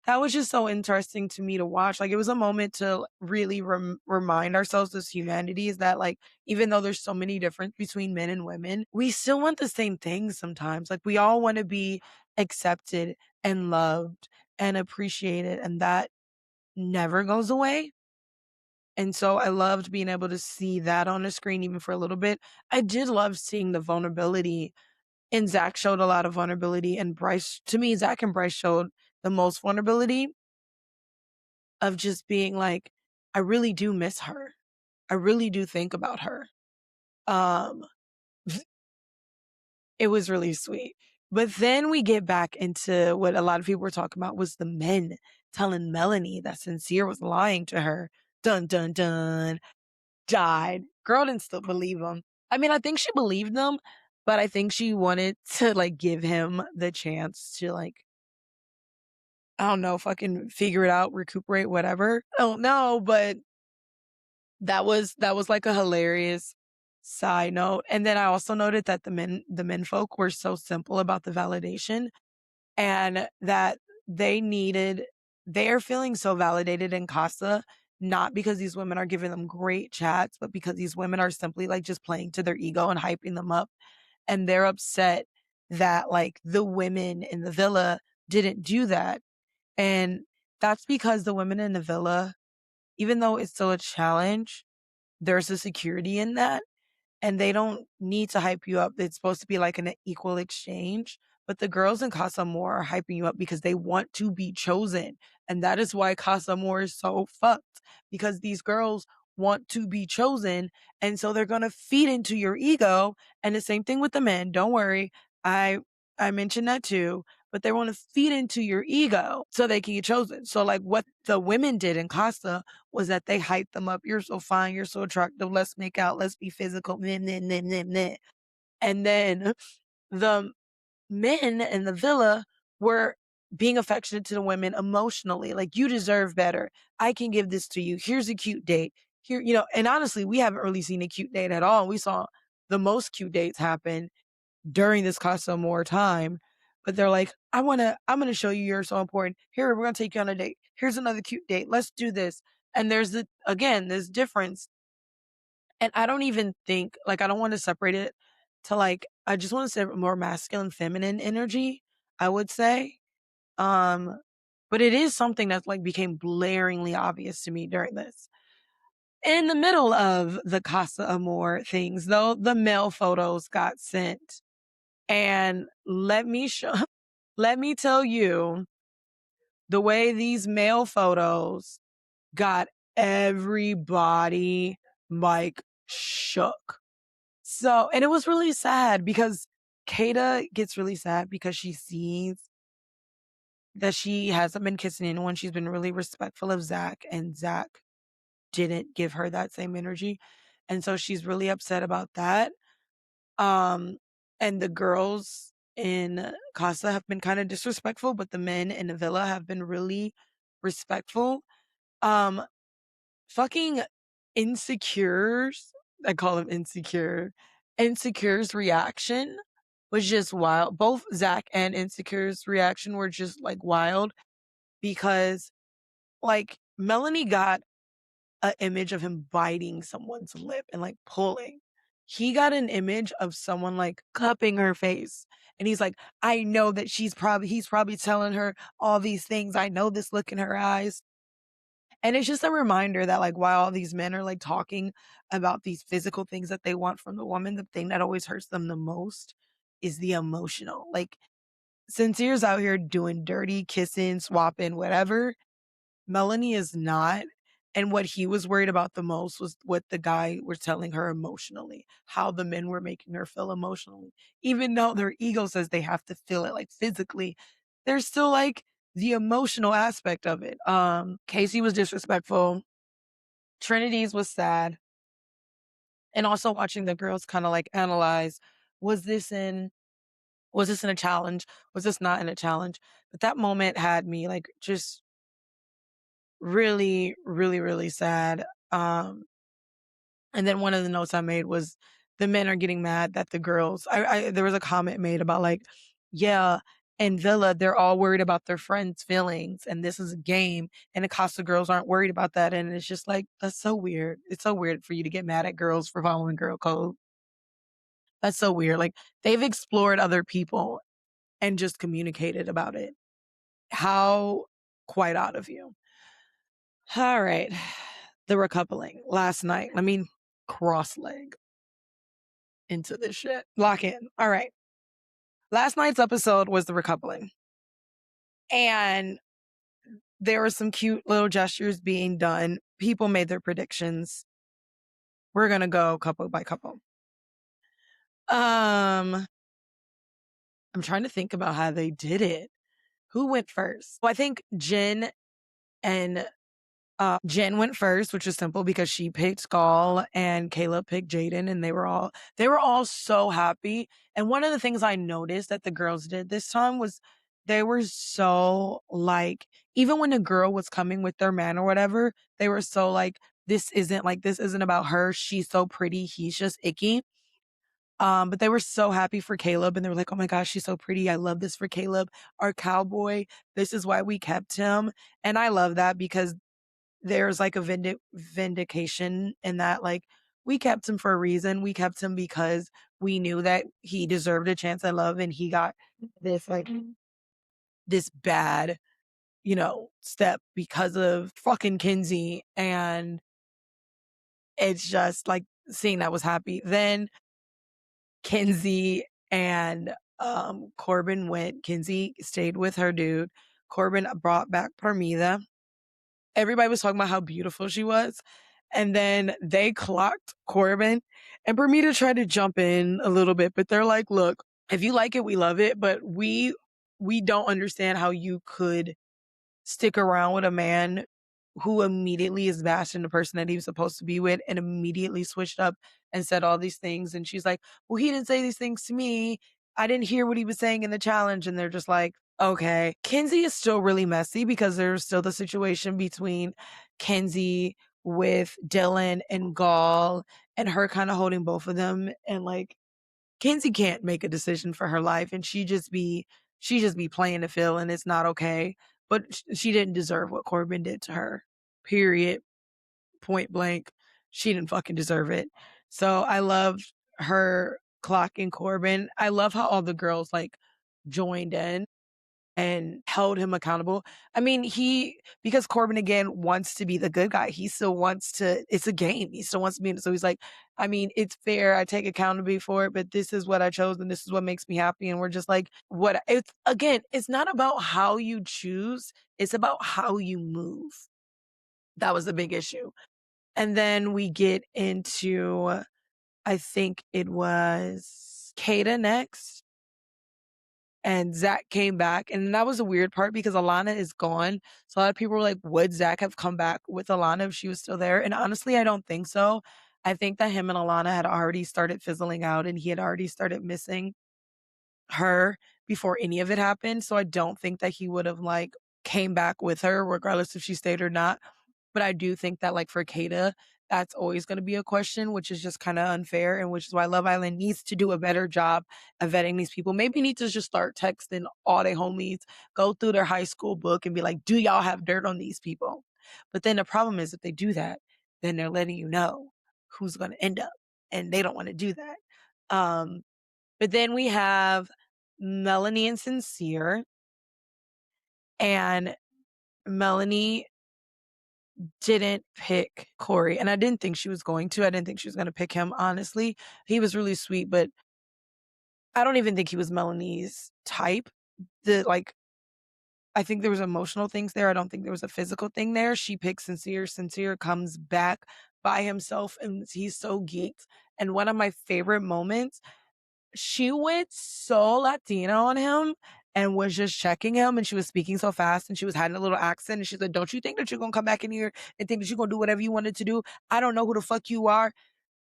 that was just so interesting to me to watch. Like, it was a moment to really remind ourselves as humanity, is that like, even though there's so many differences between men and women, we still want the same things sometimes. Like, we all want to be accepted and loved and appreciated, and that never goes away. And so I loved being able to see that on the screen, even for a little bit. I did love seeing the vulnerability, and Zach showed a lot of vulnerability, and to me, Zach and Bryce showed the most vulnerability, of just being like, I really do miss her. I really do think about her. Um, it was really sweet. But then we get back into what a lot of people were talking about, was the men telling Melanie that Sincere was lying to her. Dun, dun, dun. Died. Girl didn't still believe him. I mean, I think she believed them, but I think she wanted to like give him the chance to like, I don't know, fucking figure it out, recuperate, whatever. I don't know, but that was like a hilarious side note. And then I also noted that the men folk were so simple about the validation, and that they are feeling so validated in Casa not because these women are giving them great chats, but because these women are simply like just playing to their ego and hyping them up. And they're upset that like the women in the villa didn't do that. And that's because the women in the villa, even though it's still a challenge, there's a security in that and they don't need to hype you up. It's supposed to be like an equal exchange. But the girls in Casa Amor are hyping you up because they want to be chosen. And that is why Casa Amor is so fucked because these girls want to be chosen. And so they're going to feed into your ego. And the same thing with the men. Don't worry. I, I mentioned that too, but they want to feed into your ego so they can get chosen. So like what the women did in Casa was that they hyped them up. You're so fine. You're so attractive. Let's make out. Let's be physical. Meh, meh, meh, meh, meh. And then the men in the villa were being affectionate to the women emotionally. Like, you deserve better. I can give this to you. Here's a cute date. Here, and honestly, we haven't really seen a cute date at all. We saw the most cute dates happen during this Casa More time. But they're like, I'm gonna show you you're so important. Here, we're gonna take you on a date. Here's another cute date. Let's do this. And there's this difference. And I don't even think, like, I don't want to separate it to like, I just want to say more masculine, feminine energy, I would say. Um, but it is something that like became blaringly obvious to me during this. In the middle of the Casa Amor things, though, the male photos got sent. And let me tell you, the way these male photos got everybody like shook. So, and it was really sad because Kata gets really sad because she sees that she hasn't been kissing anyone. She's been really respectful of Zach, and Zach didn't give her that same energy. And so she's really upset about that. Um, and the girls in Casa have been kind of disrespectful, but the men in the villa have been really respectful. Um, fucking Insecures, I call him Insecure. Insecure's reaction was just wild. Both Zach and Insecure's reaction were just like wild because like Melanie got an image of him biting someone's lip and like pulling. He got an image of someone like cupping her face. And he's like, I know that he's probably telling her all these things. I know this look in her eyes. And it's just a reminder that like while these men are like talking about these physical things that they want from the woman, the thing that always hurts them the most is the emotional. Like Sincere's out here doing dirty, kissing, swapping, whatever. Melanie is not. And what he was worried about the most was what the guy was telling her emotionally, how the men were making her feel emotionally. Even though their ego says they have to feel it like physically, there's still like the emotional aspect of it. Casey was disrespectful. Trinity's was sad. And also watching the girls kind of like analyze, was this in was this in a challenge? Was this not in a challenge? But that moment had me like just really, really, really sad. And then one of the notes I made was the men are getting mad that the girls, there was a comment made about like, yeah, in Villa, they're all worried about their friends' feelings and this is a game. And the Casa girls aren't worried about that. And it's just like, that's so weird. It's so weird for you to get mad at girls for following girl code. That's so weird. Like they've explored other people and just communicated about it. How quite odd of you. All right. The recoupling last night. Let me cross leg into this shit. Lock in. All right. Last night's episode was the recoupling. And there were some cute little gestures being done. People made their predictions. We're going to go couple by couple. I'm trying to think about how they did it. Who went first? Well, I think and Jen went first, which is simple because she picked Skull and Caleb picked Jaden, and they were all so happy. And one of the things I noticed that the girls did this time was they were so like, even when the girl was coming with their man or whatever, they were so like, this isn't about her. She's so pretty. He's just icky. But they were so happy for Caleb and they were like, oh my gosh, she's so pretty. I love this for Caleb. Our cowboy. This is why we kept him. And I love that because there's like a vindication in that, like, we kept him for a reason. We kept him because we knew that he deserved a chance at love and he got this like this bad, step because of fucking Kinsey. And it's just like seeing that was happy. Then Kinsey and Corbin went. Kinsey stayed with her dude. Corbin brought back Parmida. Everybody was talking about how beautiful she was. And then they clocked Corbin and Bermuda tried to jump in a little bit, but they're like, look, if you like it, we love it, but we don't understand how you could stick around with a man who immediately is bashing the person that he was supposed to be with and immediately switched up and said all these things. And she's like, well, he didn't say these things to me. I didn't hear what he was saying in the challenge. And they're just like, okay. Kinsey is still really messy because there's still the situation between Kinsey with Dylan and Gall and her kind of holding both of them. And like, Kinsey can't make a decision for her life and she just be playing the field and it's not okay. But she didn't deserve what Corbin did to her. Period. Point blank. She didn't fucking deserve it. So I loved her clocking Corbin. I love how all the girls like joined in and held him accountable. I mean, because Corbin again wants to be the good guy. He still wants to, it's a game. He still wants to be in it. So he's like, I mean, it's fair. I take accountability for it, but this is what I chose and this is what makes me happy. And we're just like, it's not about how you choose. It's about how you move. That was the big issue. And then we get into, I think it was Kata next. And Zach came back. And that was a weird part because Alana is gone. So a lot of people were like, would Zach have come back with Alana if she was still there? And honestly, I don't think so. I think that him and Alana had already started fizzling out and he had already started missing her before any of it happened. So I don't think that he would have like came back with her, regardless if she stayed or not. But I do think that like for Kata, that's always going to be a question, which is just kind of unfair. And which is why Love Island needs to do a better job of vetting these people. Maybe need to just start texting all their homies, go through their high school book and be like, do y'all have dirt on these people? But then the problem is if they do that, then they're letting you know who's going to end up. And they don't want to do that. But then we have Melanie and Sincere. And Melanie didn't pick Corey. And I didn't think she was going to. I didn't think she was going to pick him, honestly. He was really sweet, but I don't even think he was Melanie's type. I think there was emotional things there. I don't think there was a physical thing there. She picks Sincere. Sincere comes back by himself and he's so geeked. And one of my favorite moments, she went so Latina on him and was just checking him and she was speaking so fast and she was having a little accent and she said, don't you think that you're going to come back in here and think that you're going to do whatever you wanted to do? I don't know who the fuck you are.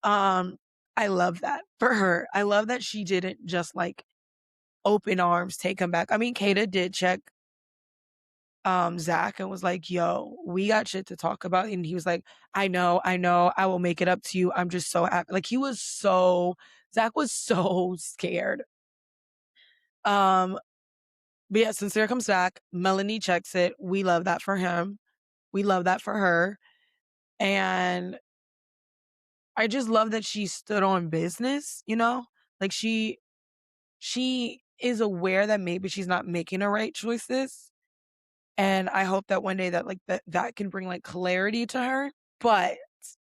I love that for her. I love that she didn't just like open arms take him back. I mean, Kata did check Zach and was like, yo, we got shit to talk about. And he was like, I know, I will make it up to you. I'm just so happy. Like Zach was so scared. But yeah, Sincere comes back. Melanie checks it. We love that for him. We love that for her. And I just love that she stood on business, Like she is aware that maybe she's not making the right choices. And I hope that one day that like that can bring like clarity to her. But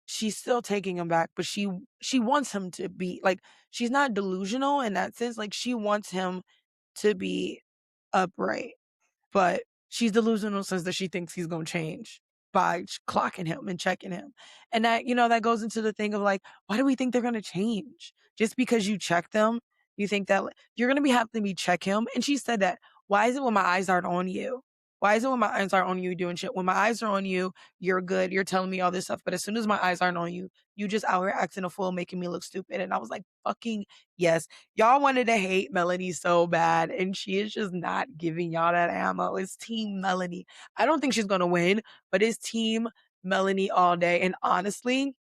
she's still taking him back. But she wants him to be like, she's not delusional in that sense. Like she wants him to be upright. But she's delusional says that she thinks he's going to change by clocking him and checking him. And that, that goes into the thing of like, why do we think they're going to change? Just because you check them, you think that you're going to have to be check him. And she said that, why is it when my eyes aren't on you? Why is it when my eyes aren't on you doing shit? When my eyes are on you, you're good. You're telling me all this stuff. But as soon as my eyes aren't on you, you just out here acting a fool, making me look stupid. And I was like, fucking yes. Y'all wanted to hate Melanie so bad. And she is just not giving y'all that ammo. It's Team Melanie. I don't think she's going to win, but it's Team Melanie all day. And honestly,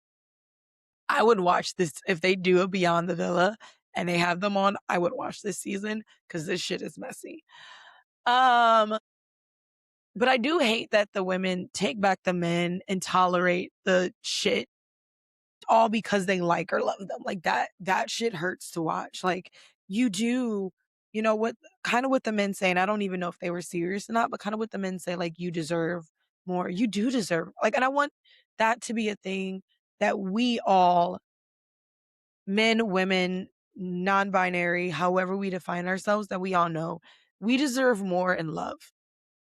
I would watch this if they do a Beyond the Villa and they have them on. I would watch this season because this shit is messy. But I do hate that the women take back the men and tolerate the shit all because they like or love them. Like that shit hurts to watch. Like you do, you know what kind of what the men say, and I don't even know if they were serious or not, but kind of what the men say, like you deserve more. You do deserve like, and I want that to be a thing that we all, men, women, non-binary, however we define ourselves, that we all know we deserve more in love.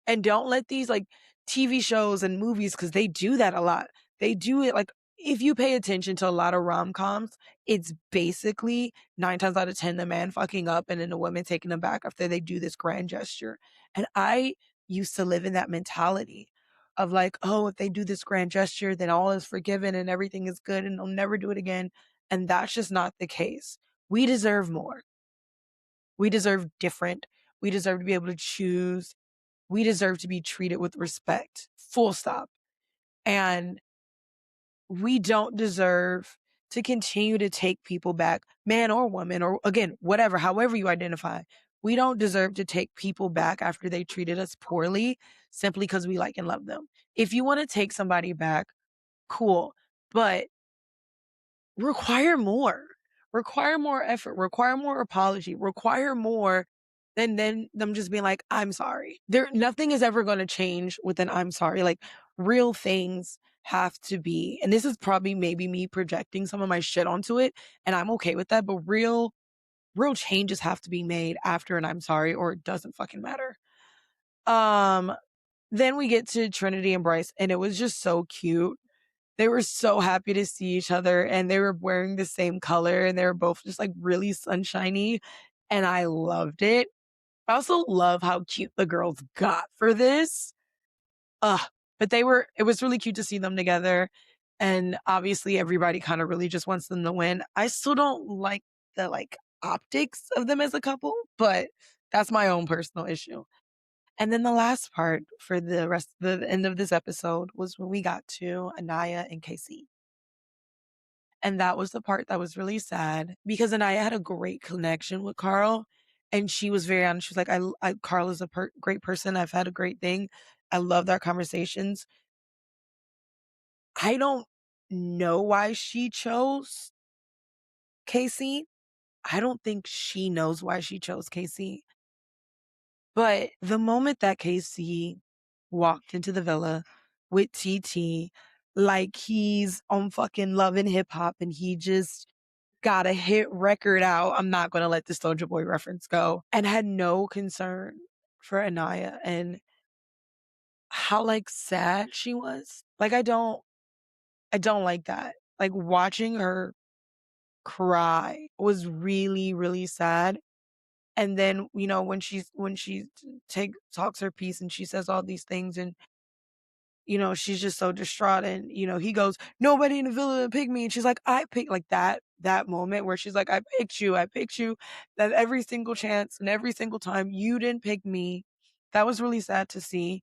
And don't let these like TV shows and movies, because they do that a lot. They do it like if you pay attention to a lot of rom-coms, it's basically 9 times out of 10 the man fucking up and then the woman taking them back after they do this grand gesture. And I used to live in that mentality of like, oh, if they do this grand gesture, then all is forgiven and everything is good and they'll never do it again. And that's just not the case. We deserve more. We deserve different. We deserve to be able to choose. We deserve to be treated with respect, full stop. And we don't deserve to continue to take people back, man or woman, or again, whatever, however you identify. We don't deserve to take people back after they treated us poorly simply because we like and love them. If you want to take somebody back, cool. But require more effort, require more apology, require more than them just being like, I'm sorry. There, nothing is ever going to change with an I'm sorry. Like real things have to be, and this is probably maybe me projecting some of my shit onto it, and I'm okay with that, but real changes have to be made after an I'm sorry, or it doesn't fucking matter. Um, then we get to Trinity and Bryce, and it was just so cute. They were so happy to see each other and they were wearing the same color and they were both just like really sunshiny and I loved it. I also love how cute the girls got for this. Ugh. But it was really cute to see them together. And obviously everybody kind of really just wants them to win. I still don't like the like optics of them as a couple, but that's my own personal issue. And then the last part for the end of this episode was when we got to Anaya and Casey. And that was the part that was really sad because Anaya had a great connection with Carl. And she was very honest. She's like, Carl is a great person. I've had a great thing. I loved our conversations. I don't know why she chose Casey. I don't think she knows why she chose Casey. But the moment that Casey walked into the villa with TT, like he's on fucking Love and Hip Hop and he just got a hit record out. I'm not going to let the Soulja Boy reference go, and had no concern for Anaya and how like sad she was. Like I don't like that. Like watching her cry was really, really sad. And then, you know, when she talks her piece and she says all these things and you know, she's just so distraught and, you know, he goes, nobody in the villa picked me. And she's like, I picked like that moment where she's like, I picked you, that every single chance and every single time you didn't pick me. That was really sad to see.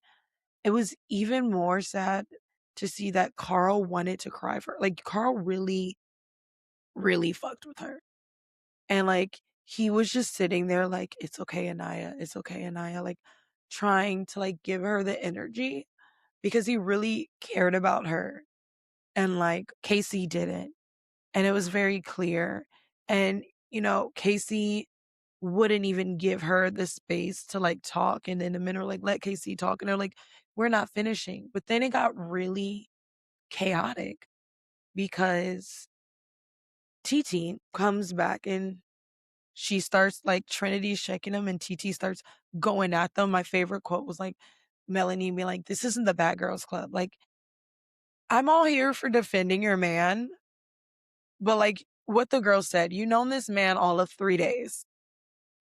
It was even more sad to see that Carl wanted to cry for her. Like Carl really, really fucked with her. And like, he was just sitting there like, it's okay, Anaya. It's okay, Anaya. Like trying to like give her the energy because he really cared about her and like Casey didn't. And it was very clear. And, you know, Casey wouldn't even give her the space to like talk. And then the men were like, let Casey talk. And they're like, we're not finishing. But then it got really chaotic because TT comes back and she starts like Trinity's checking him and TT starts going at them. My favorite quote was like Melanie being like, this isn't the Bad Girls Club. Like, I'm all here for defending your man, but like what the girl said, you known this man all of 3 days.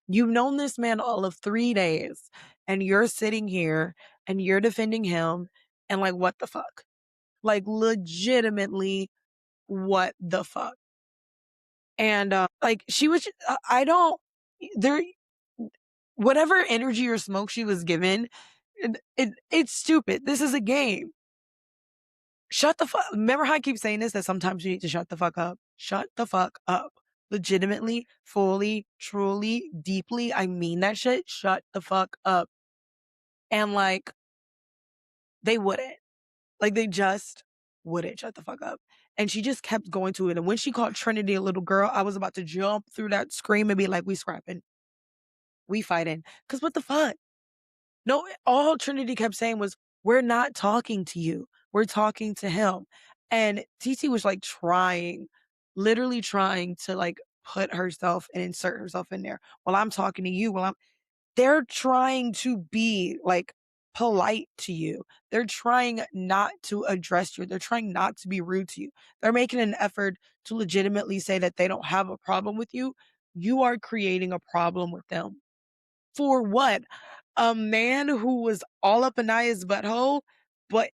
You've known this man all of 3 days and you're sitting here and you're defending him and like what the fuck? Like legitimately what the fuck? And like she was I don't there whatever energy or smoke she was given, it's stupid. This is a game. Shut the fuck. Remember how I keep saying this, that sometimes you need to shut the fuck up. Shut the fuck up. Legitimately, fully, truly, deeply, I mean that shit. Shut the fuck up. And like, They wouldn't. Like, they just wouldn't shut the fuck up. And she just kept going to it. And when she called Trinity a little girl, I was about to jump through that scream and be like, we scrapping. We fighting. Because what the fuck? No, all Trinity kept saying was, we're not talking to you. We're talking to him. And TT was like literally trying to like put herself and insert herself in there. Well, I'm talking to you. They're trying to be like polite to you. They're trying not to address you. They're trying not to be rude to you. They're making an effort to legitimately say that they don't have a problem with you. You are creating a problem with them. For what? A man who was all up Anaya's butthole, but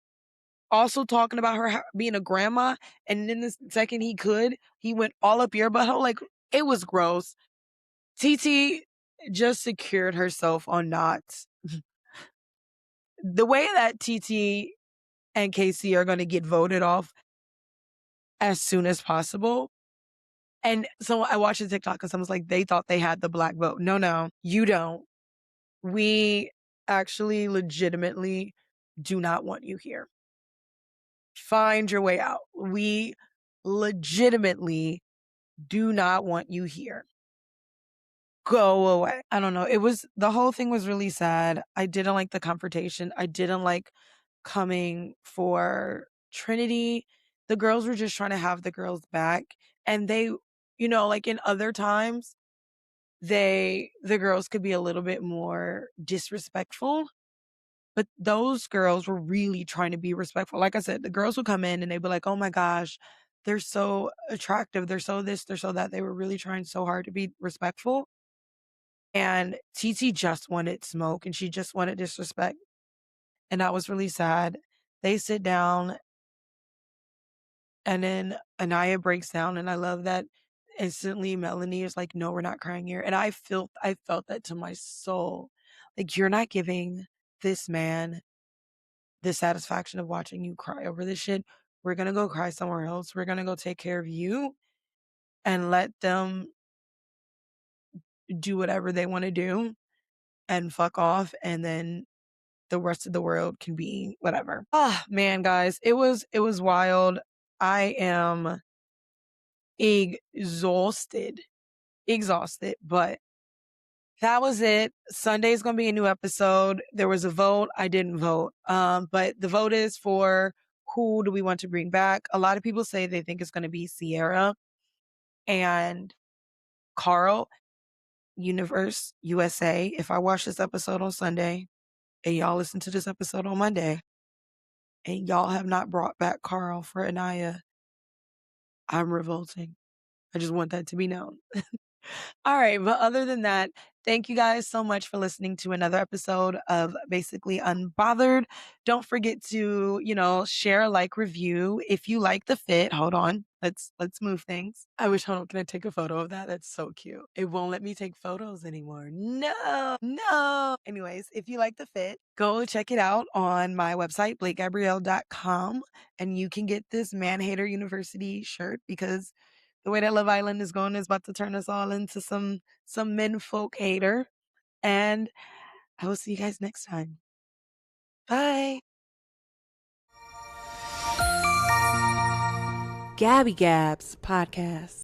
also talking about her being a grandma. And then the second he could, he went all up your butthole. Like, it was gross. TT just secured herself on knots. The way that TT and Casey are going to get voted off as soon as possible. And so I watched a TikTok because I was like, they thought they had the black vote. No, no, you don't. We actually legitimately do not want you here. Find your way out. We legitimately do not want you here. Go away. I don't know. The whole thing was really sad. I didn't like the confrontation. I didn't like coming for Trinity. The girls were just trying to have the girls back. And they, like in other times, the girls could be a little bit more disrespectful. But those girls were really trying to be respectful. Like I said, the girls would come in and they'd be like, oh my gosh, they're so attractive. They're so this, they're so that. They were really trying so hard to be respectful. And TT just wanted smoke and she just wanted disrespect. And that was really sad. They sit down and then Anaya breaks down. And I love that instantly Melanie is like, no, we're not crying here. And I felt that to my soul. Like, you're not giving this man the satisfaction of watching you cry over this shit. We're going to go cry somewhere else. We're going to go take care of you and let them do whatever they want to do and fuck off. And then the rest of the world can be whatever. Ah, man, guys, it was wild. I am exhausted, but that was it. Sunday's going to be a new episode. There was a vote. I didn't vote. But the vote is for who do we want to bring back? A lot of people say they think it's going to be Sierra and Carl, Universe USA. If I watch this episode on Sunday and y'all listen to this episode on Monday and y'all have not brought back Carl for Anaya, I'm revolting. I just want that to be known. All right. But other than that, thank you guys so much for listening to another episode of Basically Unbothered. Don't forget to, share, like, review. If you like the fit, hold on. Let's move things. I wish, hold on, can I take a photo of that? That's so cute. It won't let me take photos anymore. No. Anyways, if you like the fit, go check it out on my website, blakegabrielle.com. And you can get this Man Hater University shirt because the way that Love Island is going is about to turn us all into some men folk hater. And I will see you guys next time. Bye. Gabby Gabs Podcast.